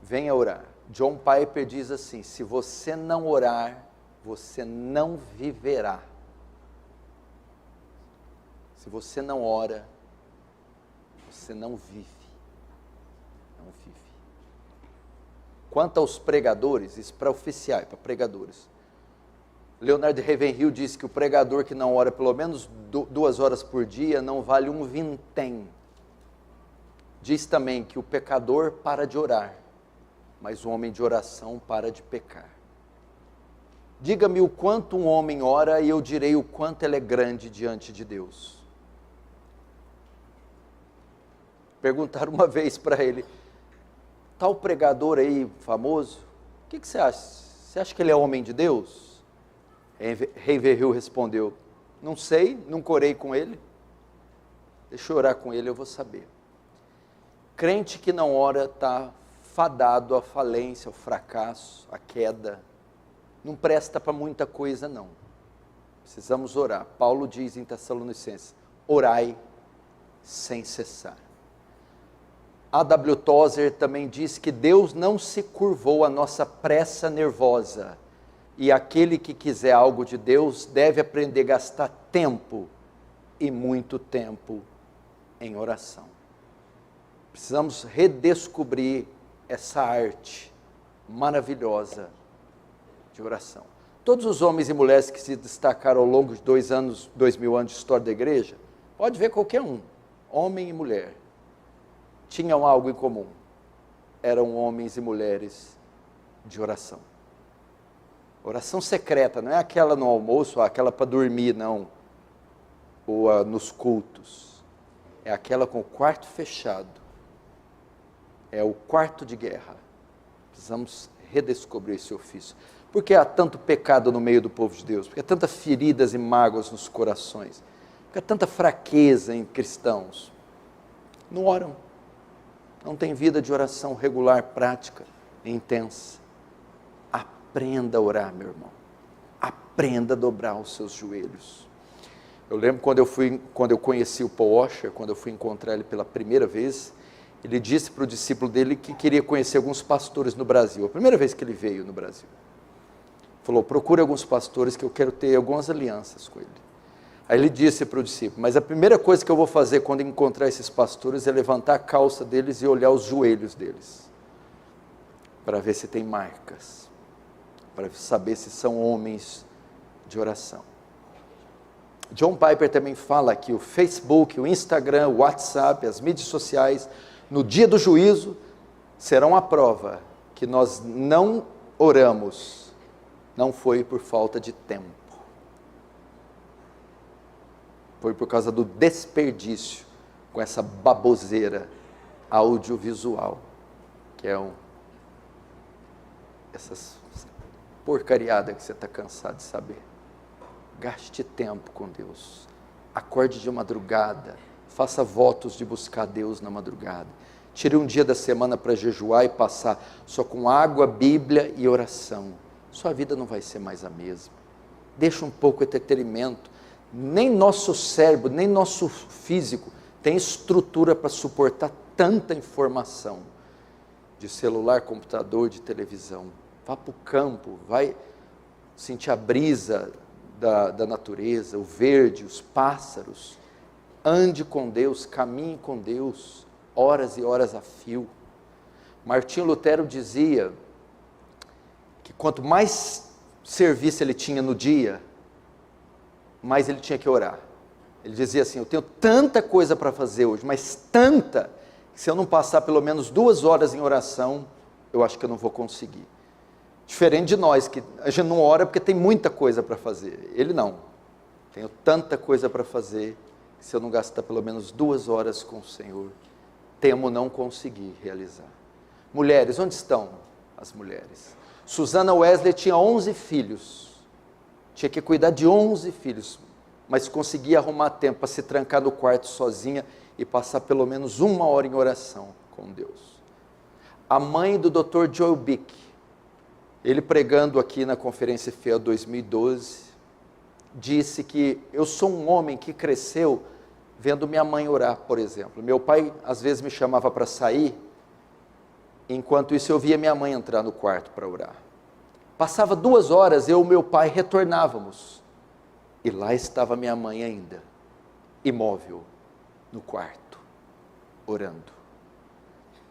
venha orar. John Piper diz assim: se você não orar, você não viverá. Se você não ora, você não vive. Não vive. Quanto aos pregadores, isso para oficiais, para pregadores. Leonard Ravenhill diz que o pregador que não ora pelo menos 2 horas por dia não vale um vintém. Diz também que o pecador para de orar, mas o homem de oração para de pecar. Diga-me o quanto um homem ora e eu direi o quanto ele é grande diante de Deus. Perguntaram uma vez para ele: tal pregador aí famoso, o que você acha? Você acha que ele é homem de Deus? Ravenhill respondeu: não sei, nunca orei com ele. Deixa eu orar com ele, eu vou saber. Crente que não ora está fadado à falência, ao fracasso, à queda. Não presta para muita coisa não. Precisamos orar. Paulo diz em Tessalonicenses: orai sem cessar. A.W. Tozer também diz que Deus não se curvou à nossa pressa nervosa, e aquele que quiser algo de Deus deve aprender a gastar tempo, e muito tempo, em oração. Precisamos redescobrir essa arte maravilhosa de oração. Todos os homens e mulheres que se destacaram ao longo de 2000 anos de história da igreja, pode ver qualquer um, homem e mulher, tinham algo em comum: eram homens e mulheres de oração. Oração secreta, não é aquela no almoço, ou aquela para dormir, não, ou nos cultos, é aquela com o quarto fechado, é o quarto de guerra. Precisamos redescobrir esse ofício. Por que há tanto pecado no meio do povo de Deus? Porque há tantas feridas e mágoas nos corações, porque há tanta fraqueza em cristãos. Não oram, não tem vida de oração regular, prática e intensa. Aprenda a orar, meu irmão. Aprenda a dobrar os seus joelhos. Eu lembro quando eu conheci o Paul Washer, quando eu fui encontrar ele pela primeira vez, ele disse para o discípulo dele que queria conhecer alguns pastores no Brasil. A primeira vez que ele veio no Brasil. Falou: procure alguns pastores que eu quero ter algumas alianças com ele. Aí ele disse para o discípulo: mas a primeira coisa que eu vou fazer quando encontrar esses pastores é levantar a calça deles e olhar os joelhos deles, para ver se tem marcas, para saber se são homens de oração. John Piper também fala que o Facebook, o Instagram, o WhatsApp, as mídias sociais, no dia do juízo, serão a prova que nós não oramos, não foi por falta de tempo, foi por causa do desperdício com essa baboseira audiovisual, que é essas porcariada que você está cansado de saber. Gaste tempo com Deus, acorde de madrugada, faça votos de buscar Deus na madrugada, tire um dia da semana para jejuar e passar só com água, Bíblia e oração. Sua vida não vai ser mais a mesma. Deixa um pouco de entretenimento. Nem nosso cérebro, nem nosso físico tem estrutura para suportar tanta informação de celular, computador, de televisão. Vá para o campo, vai sentir a brisa da natureza, o verde, os pássaros. Ande com Deus, caminhe com Deus, horas e horas a fio. Martinho Lutero dizia que quanto mais serviço ele tinha no dia, mais ele tinha que orar. Ele dizia assim: eu tenho tanta coisa para fazer hoje, mas tanta, que se eu não passar pelo menos 2 horas em oração, eu acho que eu não vou conseguir. Diferente de nós, que a gente não ora porque tem muita coisa para fazer. Ele não. Tenho tanta coisa para fazer, que se eu não gastar pelo menos 2 horas com o Senhor, temo não conseguir realizar. Mulheres, onde estão as mulheres? Susana Wesley tinha 11 filhos. Tinha que cuidar de 11 filhos, mas conseguia arrumar tempo para se trancar no quarto sozinha e passar pelo menos 1 hora em oração com Deus. A mãe do Dr. Joel Bick, ele pregando aqui na Conferência Fiel 2012, disse que eu sou um homem que cresceu vendo minha mãe orar, por exemplo. Meu pai às vezes me chamava para sair, Enquanto isso, eu via minha mãe entrar no quarto para orar. Passava 2 horas, eu e meu pai retornávamos. E lá estava minha mãe ainda, imóvel, no quarto, orando.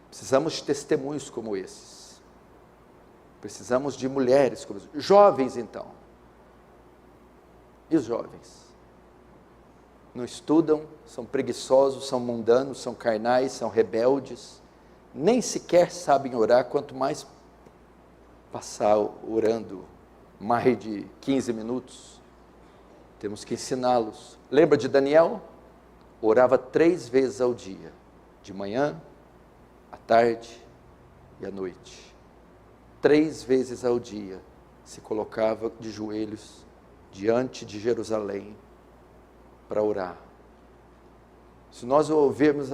Precisamos de testemunhos como esses. Precisamos de mulheres como essas. Jovens, então. E os jovens? Não estudam, são preguiçosos, são mundanos, são carnais, são rebeldes, nem sequer sabem orar, quanto mais passar orando mais de 15 minutos. Temos que ensiná-los. Lembra de Daniel? Orava 3 vezes ao dia, de manhã, à tarde e à noite. 3 vezes ao dia se colocava de joelhos diante de Jerusalém para orar. Se nós ouvirmos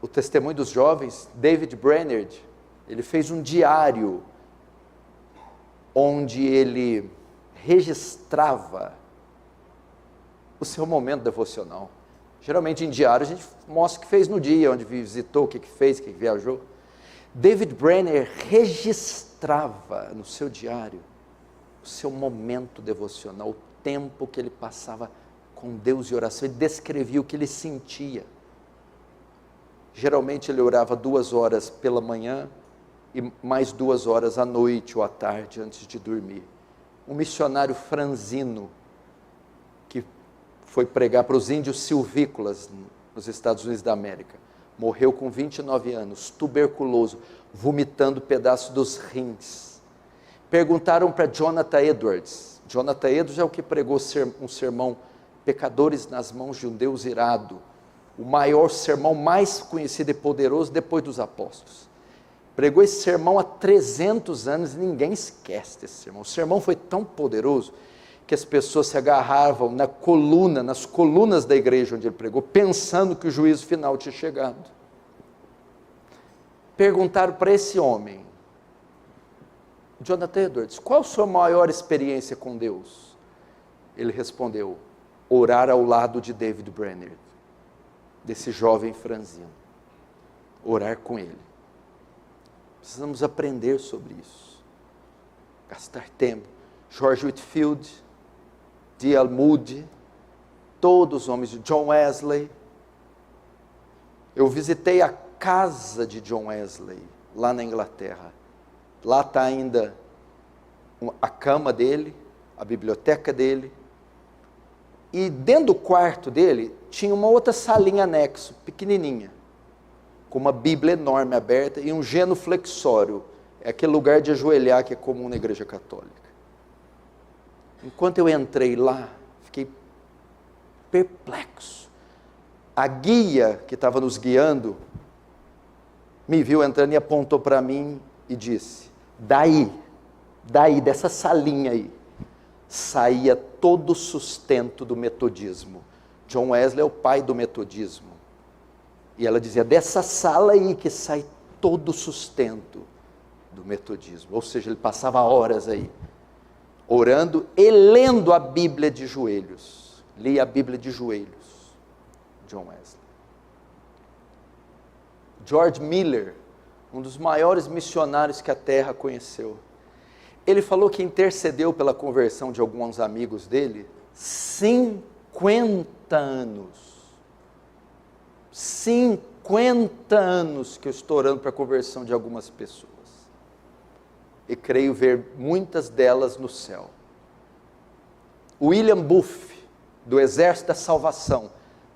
o testemunho dos jovens, David Brainerd, ele fez um diário onde ele registrava o seu momento devocional. Geralmente em diário a gente mostra o que fez no dia, onde visitou, o que fez, o que viajou. David Brainerd registrava no seu diário o seu momento devocional, o tempo que ele passava com Deus em oração. Ele descrevia o que ele sentia. Geralmente ele orava 2 horas pela manhã e mais 2 horas à noite ou à tarde antes de dormir. Um missionário franzino que foi pregar para os índios silvícolas nos Estados Unidos da América. Morreu com 29 anos, tuberculoso, vomitando pedaços dos rins. Perguntaram para Jonathan Edwards. Jonathan Edwards é o que pregou um sermão, Pecadores nas mãos de um Deus irado. O maior sermão, mais conhecido e poderoso depois dos apóstolos. Pregou esse sermão há 300 anos e ninguém esquece desse sermão. O sermão foi tão poderoso que as pessoas se agarravam nas colunas da igreja onde ele pregou, pensando que o juízo final tinha chegado. Perguntaram para esse homem, Jonathan Edwards, qual a sua maior experiência com Deus? Ele respondeu, orar ao lado de David Brainerd, desse jovem franzino, orar com ele. Precisamos aprender sobre isso, gastar tempo. George Whitefield, D.L. Moody, todos os homens de John Wesley. Eu visitei a casa de John Wesley, lá na Inglaterra. Lá está ainda a cama dele, a biblioteca dele. E dentro do quarto dele, tinha uma outra salinha anexo, pequenininha, com uma Bíblia enorme aberta e um genuflexório. É aquele lugar de ajoelhar que é comum na igreja católica. Enquanto eu entrei lá, fiquei perplexo. A guia que estava nos guiando, me viu entrando e apontou para mim e disse, daí, dessa salinha aí, saía todo o sustento do metodismo. John Wesley é o pai do metodismo. E ela dizia, dessa sala aí que sai todo o sustento do metodismo. Ou seja, ele passava horas aí, orando e lendo a Bíblia de joelhos. Lia a Bíblia de joelhos, John Wesley. George Miller, um dos maiores missionários que a terra conheceu. Ele falou que intercedeu pela conversão de alguns amigos dele 50 anos. 50 anos que eu estou orando para a conversão de algumas pessoas. E creio ver muitas delas no céu. William Booth, do Exército da Salvação,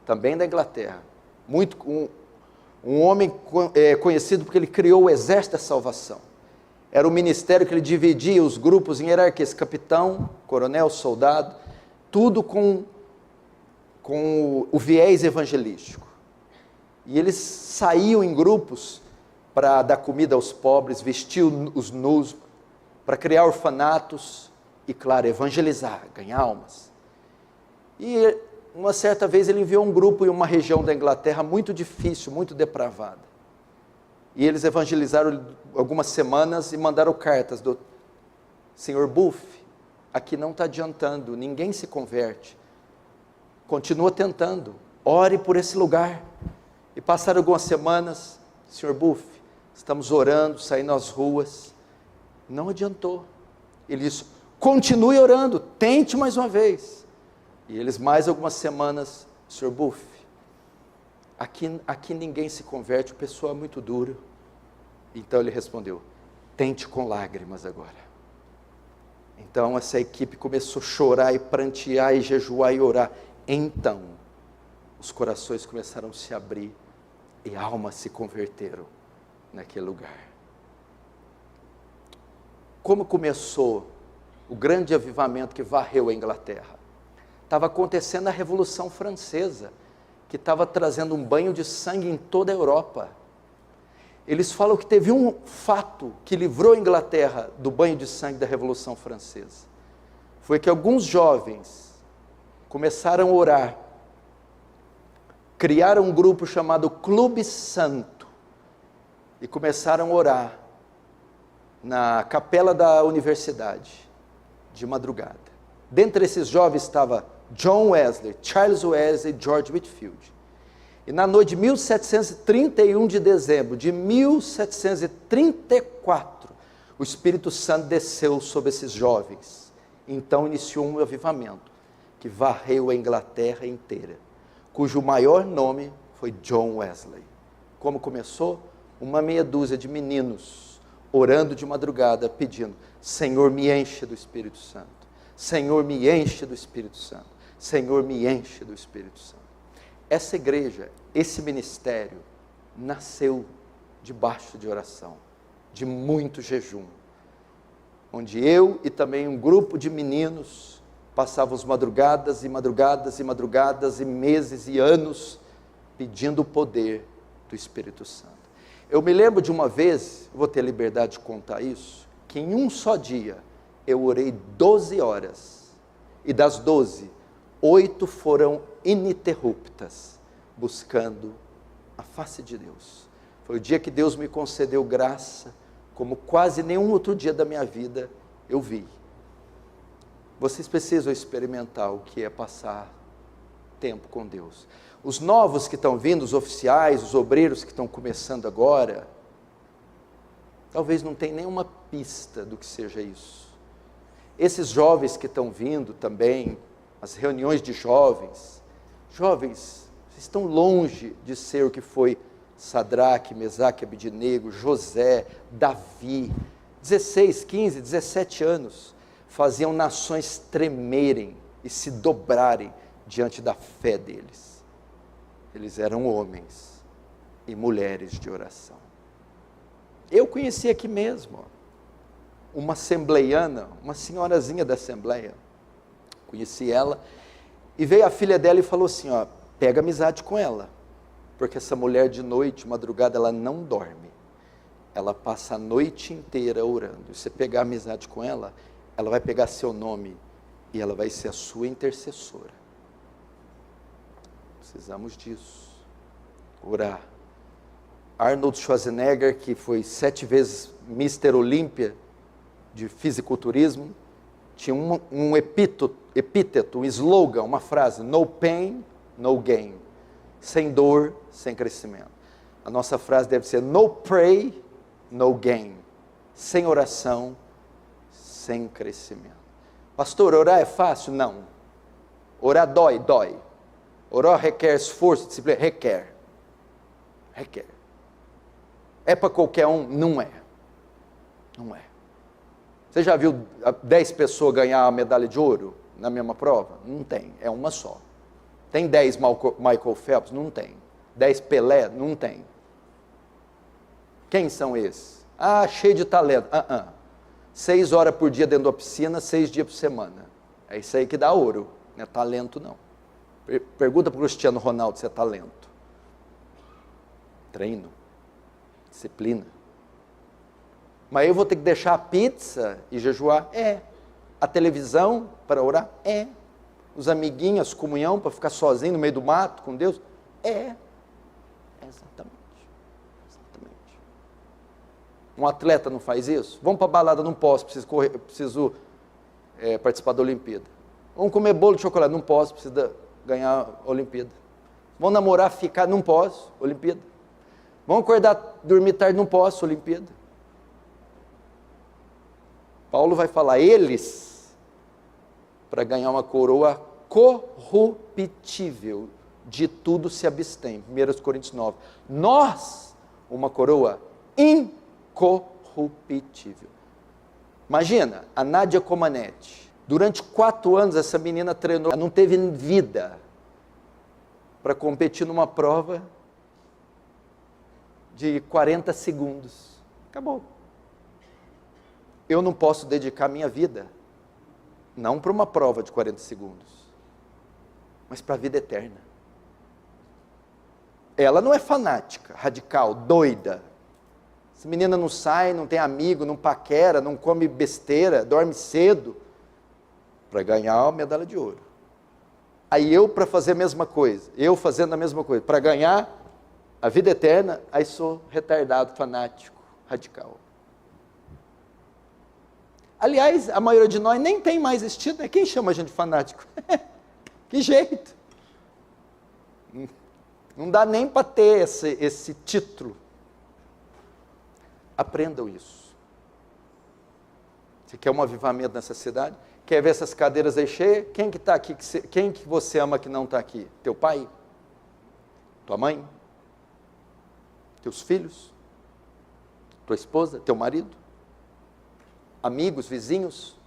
também da Inglaterra. Um homem conhecido porque ele criou o Exército da Salvação. Era um ministério que ele dividia os grupos em hierarquias, capitão, coronel, soldado, tudo com o viés evangelístico. E eles saíam em grupos para dar comida aos pobres, vestir os nus, para criar orfanatos e, claro, evangelizar, ganhar almas. E uma certa vez ele enviou um grupo em uma região da Inglaterra muito difícil, muito depravada. E eles evangelizaram algumas semanas e mandaram cartas do Senhor Booth, aqui não está adiantando, ninguém se converte. Continua tentando, ore por esse lugar. E passaram algumas semanas, Senhor Booth, estamos orando, saindo às ruas. Não adiantou. Ele disse, continue orando, tente mais uma vez. E eles mais algumas semanas, Sr. Buff, aqui ninguém se converte, o pessoal é muito duro. Então ele respondeu, tente com lágrimas agora. Então essa equipe começou a chorar e prantear e jejuar e orar. Então, os corações começaram a se abrir e almas se converteram naquele lugar. Como começou o grande avivamento que varreu a Inglaterra? Estava acontecendo a Revolução Francesa, que estava trazendo um banho de sangue em toda a Europa. Eles falam que teve um fato que livrou a Inglaterra do banho de sangue da Revolução Francesa. Foi que alguns jovens começaram a orar, criaram um grupo chamado Clube Santo, e começaram a orar na capela da universidade, de madrugada. Dentre esses jovens estava John Wesley, Charles Wesley e George Whitefield. E na noite de 1731 de dezembro de 1734, o Espírito Santo desceu sobre esses jovens. Então iniciou um avivamento que varreu a Inglaterra inteira, cujo maior nome foi John Wesley. Como começou? Uma meia dúzia de meninos orando de madrugada, pedindo, Senhor, me enche do Espírito Santo. Senhor, me enche do Espírito Santo. Senhor, me enche do Espírito Santo. Essa igreja, esse ministério, nasceu debaixo de oração, de muito jejum, onde eu e também um grupo de meninos passávamos madrugadas e madrugadas e madrugadas e meses e anos pedindo o poder do Espírito Santo. Eu me lembro de uma vez, vou ter liberdade de contar isso, que em um só dia eu orei 12 horas, e das 12, 8 foram ininterruptas, buscando a face de Deus. Foi o dia que Deus me concedeu graça, como quase nenhum outro dia da minha vida eu vi. Vocês precisam experimentar o que é passar tempo com Deus. Os novos que estão vindo, os oficiais, os obreiros que estão começando agora, talvez não tenham nenhuma pista do que seja isso. Esses jovens que estão vindo também, as reuniões de jovens, vocês estão longe de ser o que foi Sadraque, Mesaque, Abednego, José, Davi, 16, 15, 17 anos, faziam nações tremerem e se dobrarem diante da fé deles. Eles eram homens e mulheres de oração. Eu conheci aqui mesmo uma assembleiana, uma senhorazinha da assembleia, conheci ela, e veio a filha dela e falou assim, ó, pega amizade com ela, porque essa mulher de noite, madrugada, ela não dorme, ela passa a noite inteira orando, e você pegar amizade com ela, ela vai pegar seu nome, e ela vai ser a sua intercessora. Precisamos disso, orar. Arnold Schwarzenegger, que foi 7 vezes Mr. Olímpia, de fisiculturismo, tinha um epíteto, um slogan, uma frase, no pain, no gain, sem dor, sem crescimento. A nossa frase deve ser, no pray, no gain, sem oração, sem crescimento. Pastor, orar é fácil? Não. Orar dói. Orar requer esforço, disciplina, requer. É para qualquer um? Não é. Você já viu 10 pessoas ganhar a medalha de ouro na mesma prova? Não tem, é uma só. Tem 10 Michael Phelps? Não tem. 10 Pelé? Não tem. Quem são esses? Cheio de talento. 6 horas por dia dentro da piscina, 6 dias por semana. É isso aí que dá ouro, não é talento não. Pergunta para o Cristiano Ronaldo se é talento. Treino, disciplina. Mas eu vou ter que deixar a pizza e jejuar? A televisão para orar? Os amiguinhos, comunhão para ficar sozinho no meio do mato com Deus? Exatamente. Um atleta não faz isso? Vamos para a balada, não posso, preciso participar da Olimpíada. Vamos comer bolo de chocolate, não posso, preciso ganhar a Olimpíada. Vamos namorar, ficar, não posso, Olimpíada. Vamos acordar, dormir tarde, não posso, Olimpíada. Paulo vai falar, eles, para ganhar uma coroa corruptível, de tudo se abstém. 1 Coríntios 9. Nós, uma coroa incorruptível. Imagina, a Nádia Comaneci. Durante 4 anos essa menina treinou, não teve vida para competir numa prova de 40 segundos. Acabou. Eu não posso dedicar minha vida, não para uma prova de 40 segundos, mas para a vida eterna. Ela não é fanática, radical, doida. Essa menina não sai, não tem amigo, não paquera, não come besteira, dorme cedo, para ganhar a medalha de ouro. Aí eu, para fazer a mesma coisa, eu fazendo a mesma coisa, para ganhar a vida eterna, aí sou retardado, fanático, radical. Aliás, a maioria de nós nem tem mais esse título, né? Quem chama a gente de fanático? Que jeito! Não dá nem para ter esse título. Aprendam isso. Você quer um avivamento nessa cidade? Quer ver essas cadeiras aí cheias? Quem que está aqui? Quem que você ama que não está aqui? Teu pai? Tua mãe? Teus filhos? Tua esposa? Teu marido? Amigos, vizinhos?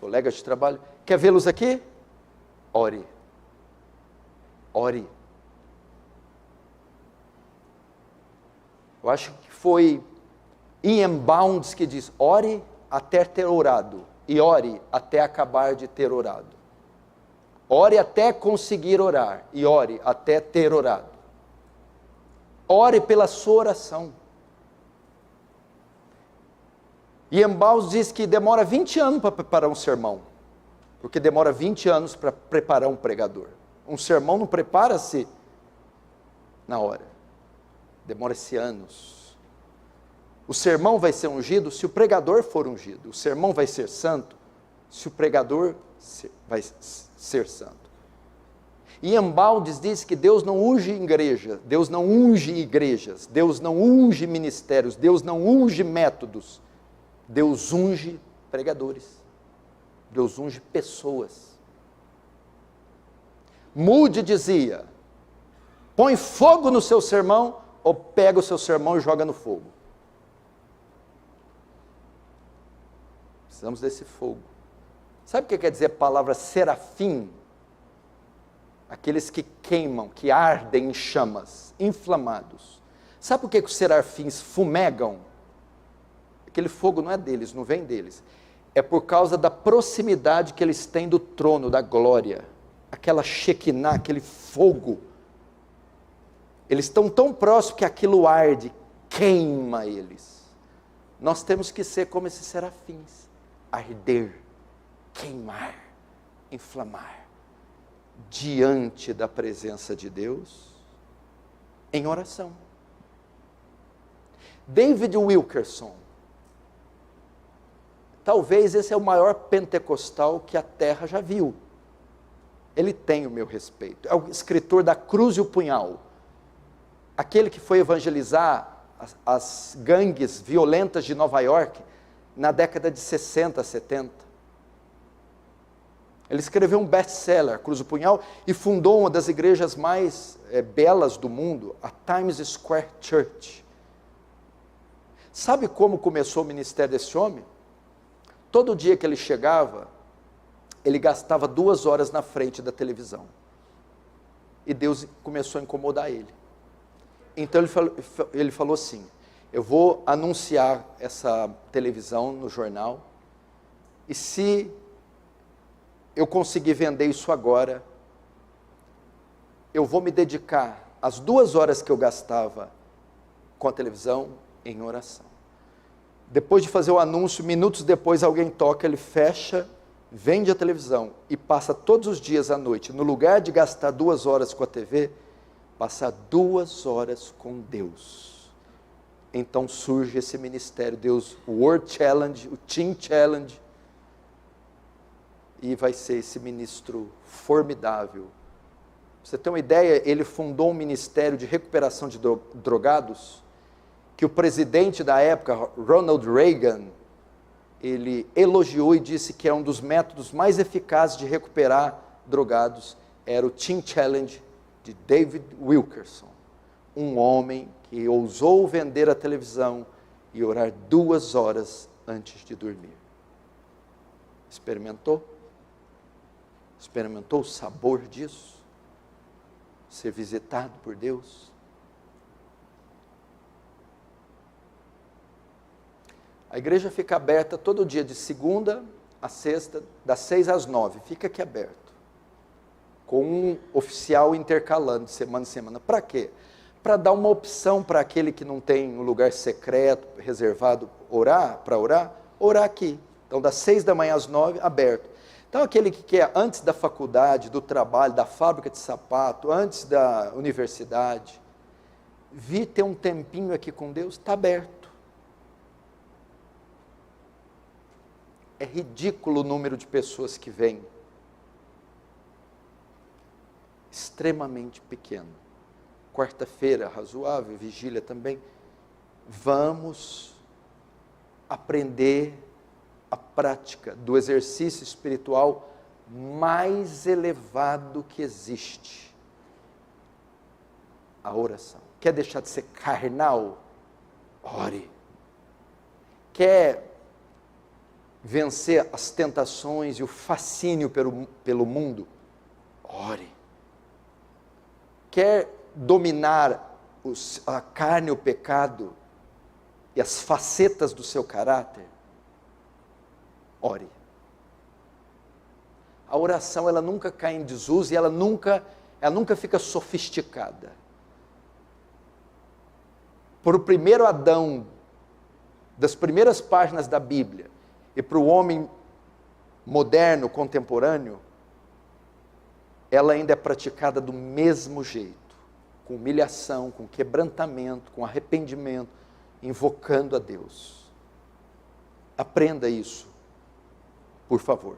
Colegas de trabalho? Quer vê-los aqui? Ore. Ore. Eu acho que foi Ian Bounds que diz, ore até ter orado, e ore até acabar de ter orado. Ore até conseguir orar, e ore até ter orado. Ore pela sua oração. Ian Bounds diz que demora 20 anos para preparar um sermão, porque demora 20 anos para preparar um pregador. Um sermão não prepara-se na hora. Demora-se anos. O sermão vai ser ungido se o pregador for ungido. O sermão vai ser santo se o pregador vai ser santo. Ian Bounds diz que Deus não unge igreja, Deus não unge igrejas, Deus não unge ministérios, Deus não unge métodos. Deus unge pregadores. Deus unge pessoas. Moody dizia, põe fogo no seu sermão, ou pega o seu sermão e joga no fogo. Precisamos desse fogo. Sabe o que quer dizer a palavra serafim? Aqueles que queimam, que ardem em chamas, inflamados. Sabe por que os serafins fumegam? Aquele fogo não é deles, não vem deles. É por causa da proximidade que eles têm do trono, da glória. Aquela Shekinah, aquele fogo. Eles estão tão próximos que aquilo arde, queima eles. Nós temos que ser como esses serafins. Arder, queimar, inflamar. Diante da presença de Deus, em oração. David Wilkerson. Talvez esse é o maior pentecostal que a terra já viu. Ele tem o meu respeito. É o escritor da Cruz e o Punhal. Aquele que foi evangelizar as gangues violentas de Nova York na década de 60, 70. Ele escreveu um best-seller, Cruz e o Punhal, e fundou uma das igrejas mais belas do mundo, a Times Square Church. Sabe como começou o ministério desse homem? Todo dia que ele chegava, ele gastava 2 horas na frente da televisão. E Deus começou a incomodar ele. Então ele falou assim, eu vou anunciar essa televisão no jornal, e se eu conseguir vender isso agora, eu vou me dedicar às 2 horas que eu gastava com a televisão em oração. Depois de fazer o anúncio, minutos depois alguém toca, ele fecha, vende a televisão e passa todos os dias à noite, no lugar de gastar 2 horas com a TV, passar 2 horas com Deus. Então surge esse ministério, Deus, o World Challenge, o Teen Challenge, e vai ser esse ministro formidável. Pra você ter uma ideia, ele fundou um ministério de recuperação de drogados que o presidente da época, Ronald Reagan, ele elogiou e disse que é um dos métodos mais eficazes de recuperar drogados, era o Teen Challenge de David Wilkerson, um homem que ousou vender a televisão e orar 2 horas antes de dormir. Experimentou? Experimentou o sabor disso? Ser visitado por Deus? A igreja fica aberta todo dia, de segunda a sexta, das 6 às 9, fica aqui aberto, com um oficial intercalando de semana em semana. Para quê? Para dar uma opção para aquele que não tem um lugar secreto, reservado, para orar aqui. Então, das 6 da manhã às 9, aberto. Então, aquele que quer, antes da faculdade, do trabalho, da fábrica de sapato, antes da universidade, vir ter um tempinho aqui com Deus, está aberto. É ridículo o número de pessoas que vêm. Extremamente pequeno. Quarta-feira, razoável, vigília também. Vamos aprender a prática do exercício espiritual mais elevado que existe. A oração. Quer deixar de ser carnal? Ore. Quer vencer as tentações e o fascínio pelo mundo? Ore. Quer dominar a carne e o pecado e as facetas do seu caráter? Ore. A oração, ela nunca cai em desuso e ela nunca fica sofisticada. Por o primeiro Adão, das primeiras páginas da Bíblia, e para o homem moderno, contemporâneo, ela ainda é praticada do mesmo jeito, com humilhação, com quebrantamento, com arrependimento, invocando a Deus. Aprenda isso, por favor.